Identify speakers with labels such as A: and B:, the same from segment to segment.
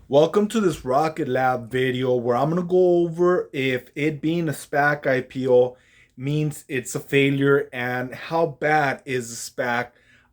A: Welcome to this Rocket Lab video where I'm going to go over if it being a SPAC IPO means it's a failure and how bad is the SPAC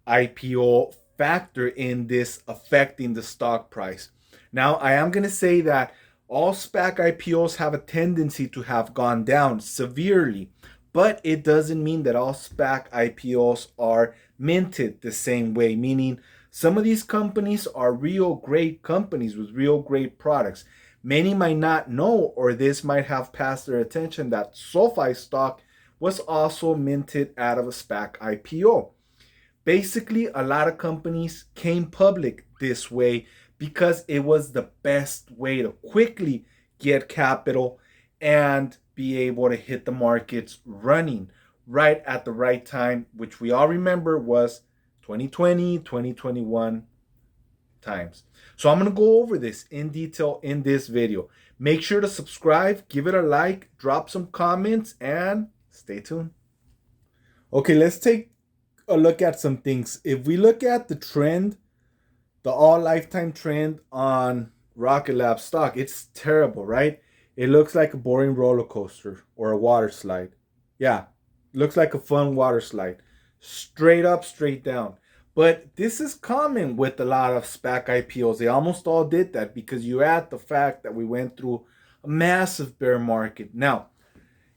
A: IPO factor in this affecting the stock price. Now, I am going to say that all SPAC IPOs have a tendency to have gone down severely, but it doesn't mean that all SPAC IPOs are minted the same way, meaning some of these companies are real great companies with real great products. Many might not know, or this might have passed their attention, that SoFi stock was also minted out of a SPAC IPO. Basically, a lot of companies came public this way because it was the best way to quickly get capital and be able to hit the markets running right at the right time, which we all remember was 2020, 2021 times. So I'm going to go over this in detail in this video. Make sure to subscribe, give it a like, drop some comments, and stay tuned. Okay, let's take a look at some things. If we look at the trend, the all lifetime trend on Rocket Lab stock, it's terrible, right? It looks like a boring roller coaster or a water slide. Yeah, looks like a fun water slide. Straight up, straight down. But this is common with a lot of SPAC IPOs. They almost all did that because you add the fact that we went through a massive bear market. Now,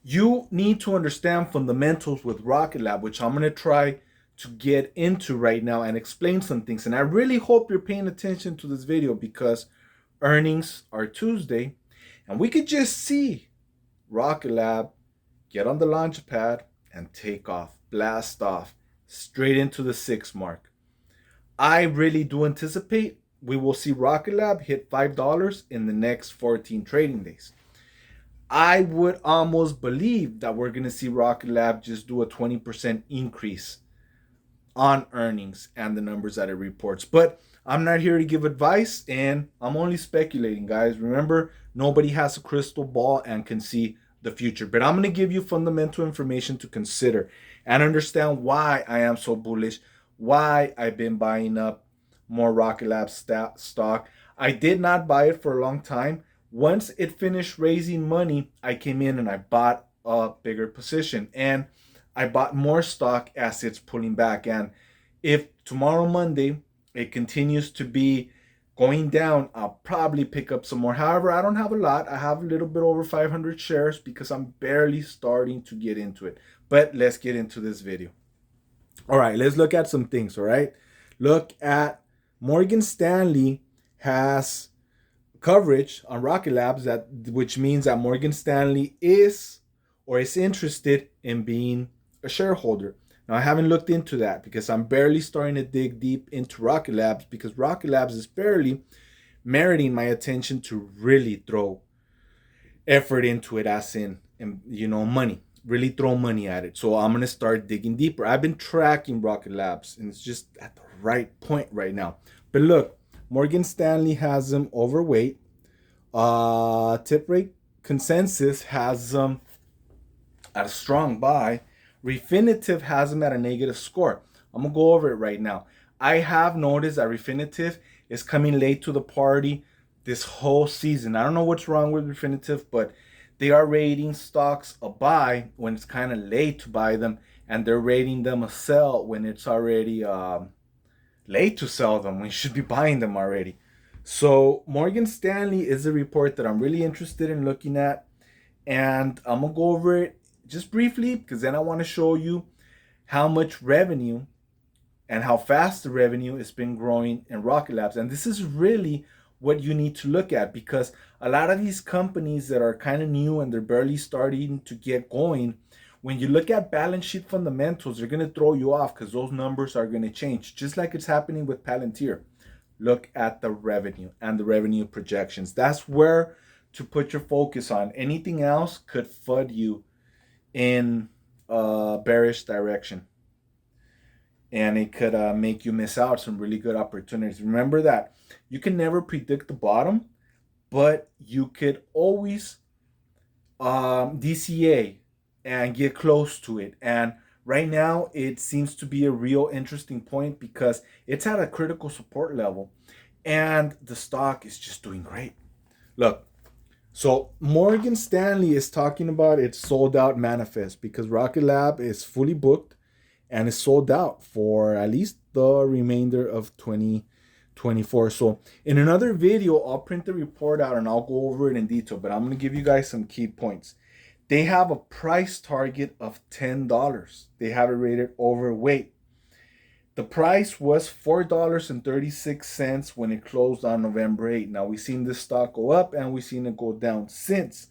A: you need to understand fundamentals with Rocket Lab, which I'm going to try to get into right now and explain some things. And I really hope you're paying attention to this video because earnings are Tuesday and we could just see Rocket Lab get on the launch pad and take off, blast off straight into the 6 mark. I really do anticipate we will see Rocket Lab hit $5 in the next 14 trading days. I would almost believe that we're going to see Rocket Lab just do a 20% increase on earnings and the numbers that it reports. But I'm not here to give advice and I'm only speculating, guys. Remember, nobody has a crystal ball and can see the future. But I'm going to give you fundamental information to consider and understand why I am so bullish, why I've been buying up more Rocket Lab stock. I did not buy it for a long time. Once it finished raising money, I came in and I bought a bigger position. And I bought more stock as it's pulling back. And if tomorrow, Monday, it continues to be going down, I'll probably pick up some more. However, I don't have a lot. I have a little bit over 500 shares because I'm barely starting to get into it. But let's get into this video. All right, let's look at some things, all right? Look at Morgan Stanley has coverage on Rocket Labs, which means that Morgan Stanley is interested in being a shareholder. Now, I haven't looked into that because I'm barely starting to dig deep into Rocket Labs because Rocket Labs is barely meriting my attention to really throw effort into it, as in money, really throw money at it. So I'm going to start digging deeper. I've been tracking Rocket Labs and it's just at the right point right now. But look, Morgan Stanley has them overweight. Tip rate consensus has them at a strong buy. Refinitiv has them at a negative score. I'm going to go over it right now. I have noticed that Refinitiv is coming late to the party this whole season. I don't know what's wrong with Refinitiv, but they are rating stocks a buy when it's kind of late to buy them, and they're rating them a sell when it's already late to sell them. We should be buying them already. So Morgan Stanley is a report that I'm really interested in looking at, and I'm going to go over it just briefly because then I want to show you how much revenue and how fast the revenue has been growing in Rocket Labs. And this is really what you need to look at because a lot of these companies that are kind of new and they're barely starting to get going, when you look at balance sheet fundamentals, they're going to throw you off because those numbers are going to change, just like it's happening with Palantir. Look at the revenue and the revenue projections. That's where to put your focus on. Anything else could FUD you in a bearish direction. And it could make you miss out some really good opportunities. Remember that you can never predict the bottom, but you could always DCA and get close to it. And right now, it seems to be a real interesting point because it's at a critical support level. and the stock is just doing great. Look, so Morgan Stanley is talking about its sold out manifest because Rocket Lab is fully booked and is sold out for at least the remainder of 2024. So in another video, I'll print the report out and I'll go over it in detail, but I'm going to give you guys some key points. They have a price target of $10. They have it rated overweight. The price was $4.36 when it closed on November 8th. Now, we've seen this stock go up and we've seen it go down since.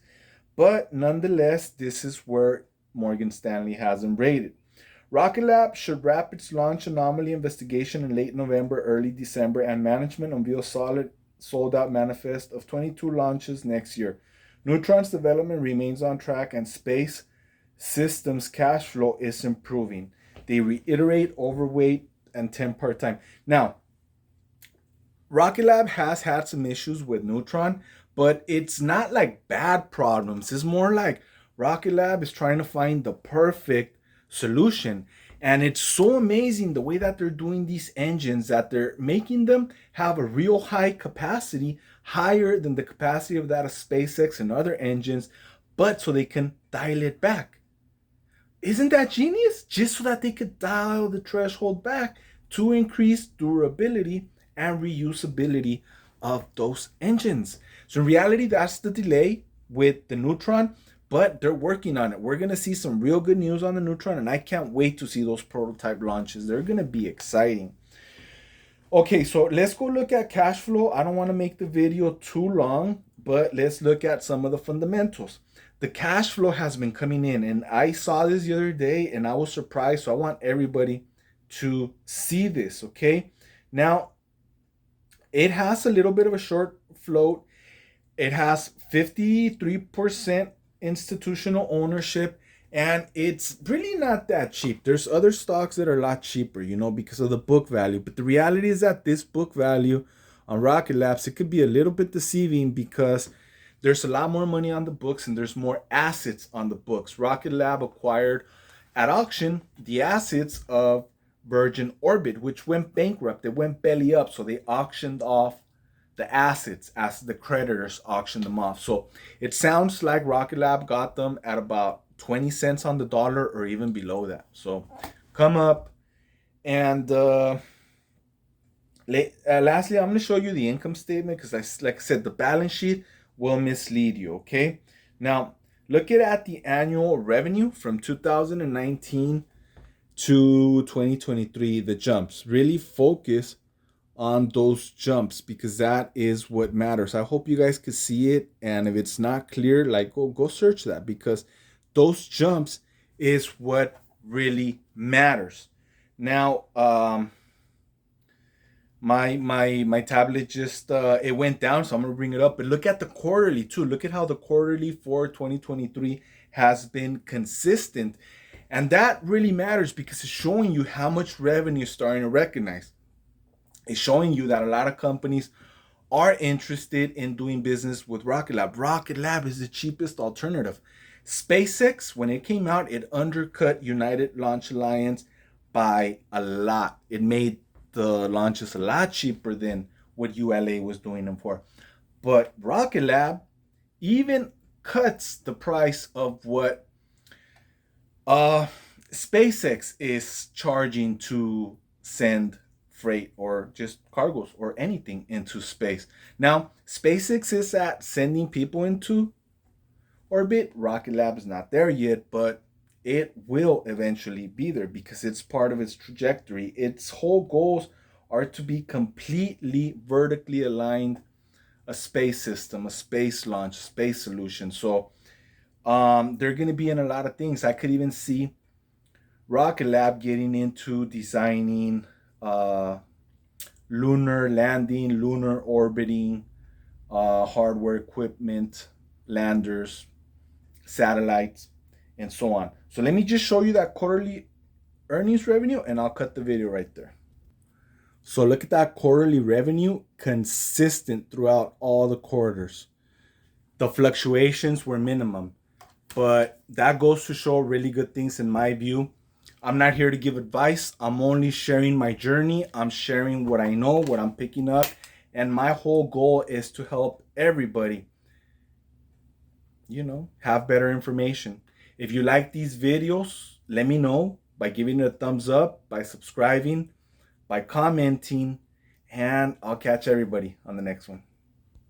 A: But nonetheless, this is where Morgan Stanley has them rated. Rocket Lab should wrap its launch anomaly investigation in late November, early December, and management unveil solid sold-out manifest of 22 launches next year. Neutron's development remains on track, and Space Systems cash flow is improving. They reiterate overweight and 10 part-time. Now, Rocket Lab has had some issues with Neutron, but it's not like bad problems. It's more like Rocket Lab is trying to find the perfect solution. And it's so amazing the way that they're doing these engines, that they're making them have a real high capacity, higher than the capacity of that of SpaceX and other engines, but so they can dial it back. Isn't that genius? Just so that they could dial the threshold back to increase durability and reusability of those engines. So in reality, that's the delay with the Neutron, but they're working on it. We're going to see some real good news on the Neutron, and I can't wait to see those prototype launches. They're going to be exciting. Okay, so let's go look at cash flow. I don't want to make the video too long, but let's look at some of the fundamentals. The cash flow has been coming in, and I saw this the other day and I was surprised. So I want everybody to see this, okay? Now, it has a little bit of a short float. It has 53% institutional ownership, and it's really not that cheap. There's other stocks that are a lot cheaper, because of the book value. But the reality is that this book value on Rocket Labs, it could be a little bit deceiving because there's a lot more money on the books and there's more assets on the books. Rocket Lab acquired at auction the assets of Virgin Orbit, which went bankrupt. They went belly up, so they auctioned off the assets as the creditors auctioned them off. So it sounds like Rocket Lab got them at about 20 cents on the dollar or even below that. So come up. And lastly, I'm going to show you the income statement because, like I said, the balance sheet will mislead you, okay? Now, look at the annual revenue from 2019 to 2023, the jumps. Really focus on those jumps because that is what matters. I hope you guys could see it, and if it's not clear, like go search that, because those jumps is what really matters. Now, my tablet just it went down, so I'm gonna bring it up. But look at the quarterly too. Look at how the quarterly for 2023 has been consistent, and that really matters because it's showing you how much revenue is starting to recognize. It's showing you that a lot of companies are interested in doing business with Rocket Lab. Rocket Lab is the cheapest alternative. SpaceX, when it came out, it undercut United Launch Alliance by a lot. It made the launches a lot cheaper than what ULA was doing them for. But Rocket Lab even cuts the price of what SpaceX is charging to send freight or just cargoes or anything into space. Now, SpaceX is at sending people into orbit. Rocket Lab is not there yet, but it will eventually be there because it's part of its trajectory. Its whole goals are to be completely vertically aligned, a space system, a space launch, space solution. So they're going to be in a lot of things. I could even see Rocket Lab getting into designing lunar landing, lunar orbiting, hardware equipment, landers, satellites, and so on. So let me just show you that quarterly earnings revenue, and I'll cut the video right there. So look at that quarterly revenue, consistent throughout all the quarters. The fluctuations were minimum, but that goes to show really good things in my view. I'm not here to give advice. I'm only sharing my journey. I'm sharing what I know, what I'm picking up, And my whole goal is to help everybody, have better information. If you like these videos, let me know by giving it a thumbs up, by subscribing, by commenting, and I'll catch everybody on the next one.